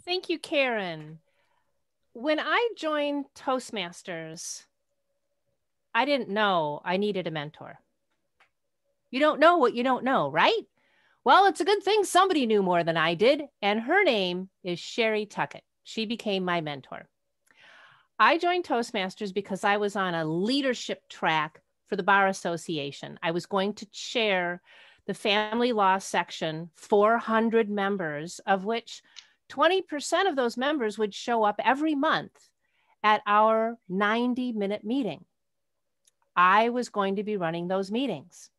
Thank you, Karen. When I joined Toastmasters, I didn't know I needed a mentor. You don't know what you don't know, right? Well, it's a good thing somebody knew more than I did, and her name is Sherry Tuckett. She became my mentor. I joined Toastmasters because I was on a leadership track for the Bar Association. I was going to chair the family law section, 400 members, of which 20% of those members would show up every month at our 90-minute meeting. I was going to be running those meetings.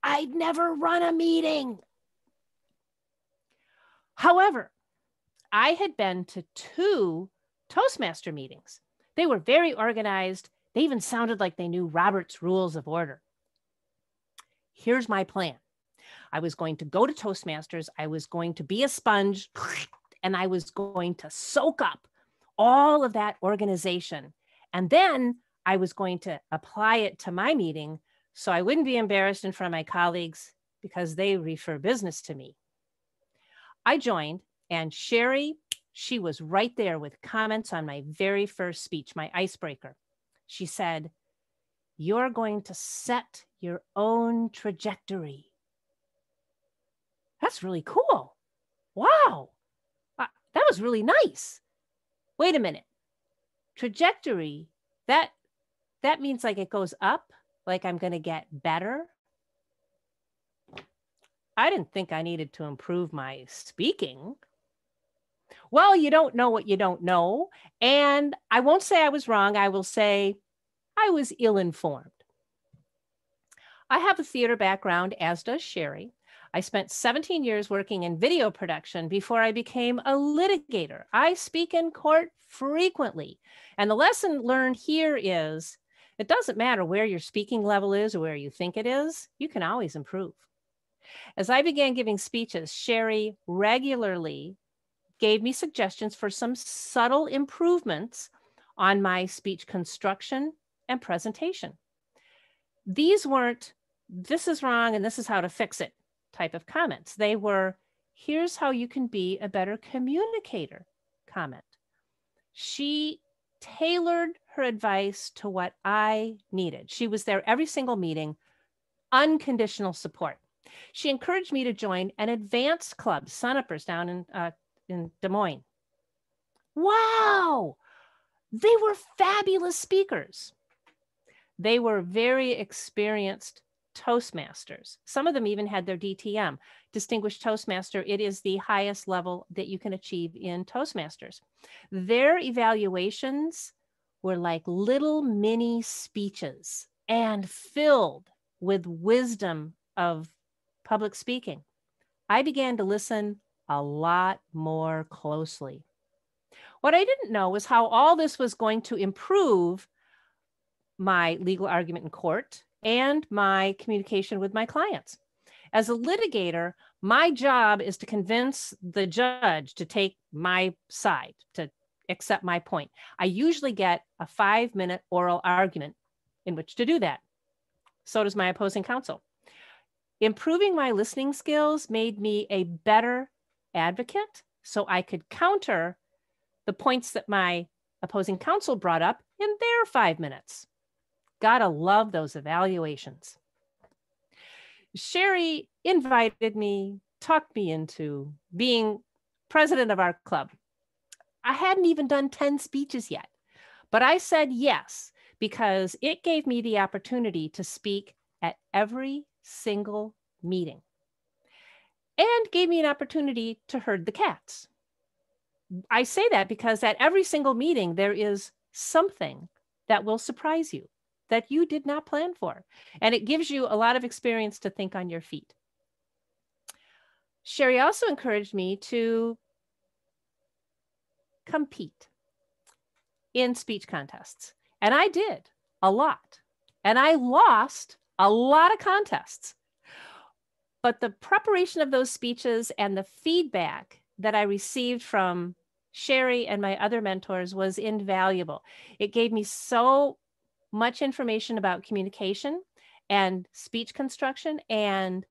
I'd never run a meeting. However, I had been to 2 Toastmaster meetings. They were very organized. They even sounded like they knew Robert's Rules of Order. Here's my plan. I was going to go to Toastmasters. I was going to be a sponge, and I was going to soak up all of that organization. And then I was going to apply it to my meeting so I wouldn't be embarrassed in front of my colleagues because they refer business to me. I joined, and Sherry, she was right there with comments on my very first speech, my icebreaker. She said, "You're going to set your own trajectory." That's really cool. Wow. That was really nice. Wait a minute. Trajectory, that means like it goes up, like I'm going to get better. I didn't think I needed to improve my speaking. Well, you don't know what you don't know. And I won't say I was wrong. I will say I was ill-informed. I have a theater background, as does Sherry. I spent 17 years working in video production before I became a litigator. I speak in court frequently. And the lesson learned here is it doesn't matter where your speaking level is or where you think it is, you can always improve. As I began giving speeches, Sherry regularly gave me suggestions for some subtle improvements on my speech construction and presentation. These weren't, "This is wrong and this is how to fix it" type of comments. They were, "Here's how you can be a better communicator" comment. She tailored her advice to what I needed. She was there every single meeting, unconditional support. She encouraged me to join an advanced club, Sun-Uppers, down in Des Moines. Wow, they were fabulous speakers. They were very experienced Toastmasters. Some of them even had their DTM, Distinguished Toastmaster. It is the highest level that you can achieve in Toastmasters. Their evaluations were like little mini speeches and filled with wisdom of public speaking. I began to listen a lot more closely. What I didn't know was how all this was going to improve my legal argument in court and my communication with my clients. As a litigator, my job is to convince the judge to take my side, to accept my point. I usually get a 5-minute oral argument in which to do that. So does my opposing counsel. Improving my listening skills made me a better advocate, so I could counter the points that my opposing counsel brought up in their 5 minutes. Gotta love those evaluations. Sherry invited me, talked me into being president of our club. I hadn't even done 10 speeches yet, but I said yes, because it gave me the opportunity to speak at every single meeting and gave me an opportunity to herd the cats. I say that because at every single meeting, there is something that will surprise you that you did not plan for. And it gives you a lot of experience to think on your feet. Sherry also encouraged me to compete in speech contests. And I did a lot. And I lost a lot of contests. But the preparation of those speeches and the feedback that I received from Sherry and my other mentors was invaluable. It gave me so much information about communication and speech construction and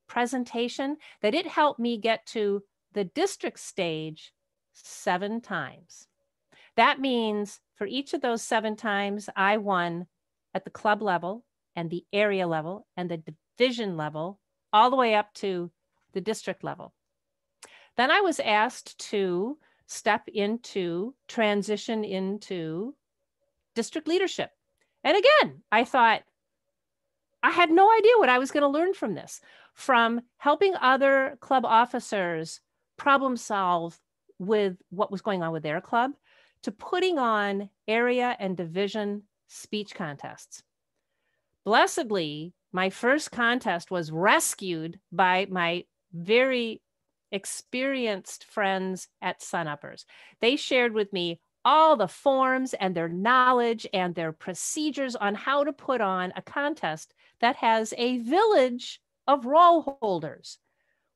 presentation that it helped me get to the district stage 7 times. That means for each of those 7 times, I won at the club level and the area level and the division level, all the way up to the district level. Then I was asked to transition into district leadership. And again, I thought, I had no idea what I was going to learn from this, from helping other club officers problem solve with what was going on with their club, to putting on area and division speech contests. Blessedly, my first contest was rescued by my very experienced friends at Sunuppers. They shared with me all the forms and their knowledge and their procedures on how to put on a contest that has a village of roll holders.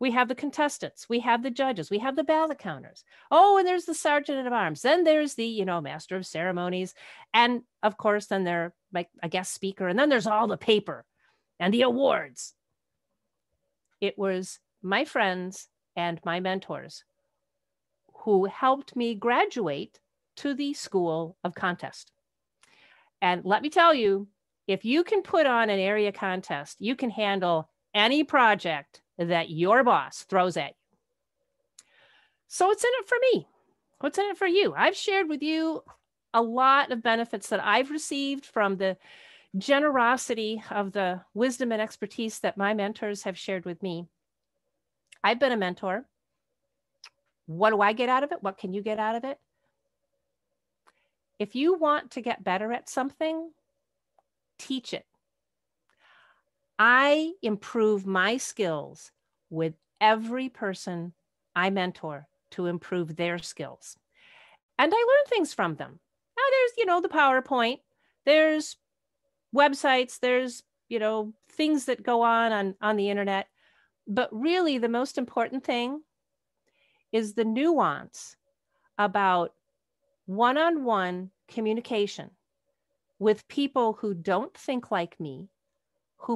We have the contestants, we have the judges, we have the ballot counters. Oh, and there's the sergeant at arms. Then there's the, master of ceremonies. And of course, then there's like a guest speaker. And then there's all the paper and the awards. It was my friends and my mentors who helped me graduate to the School of Contest. And let me tell you, if you can put on an area contest, you can handle any project that your boss throws at you. So what's in it for me? What's in it for you? I've shared with you a lot of benefits that I've received from the generosity of the wisdom and expertise that my mentors have shared with me. I've been a mentor. What do I get out of it? What can you get out of it? If you want to get better at something, teach it. I improve my skills with every person I mentor to improve their skills. And I learn things from them. Now there's, the PowerPoint, there's websites, there's, things that go on the internet. But really the most important thing is the nuance about one-on-one communication with people who don't think like me,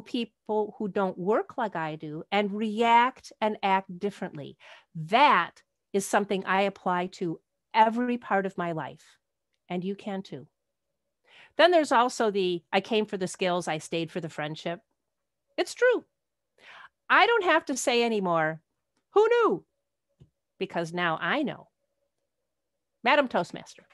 people who don't work like I do, and react and act differently. That is something I apply to every part of my life, and you can too. Then there's also I came for the skills, I stayed for the friendship. It's true. I don't have to say anymore, who knew? Because now I know. Madam Toastmaster.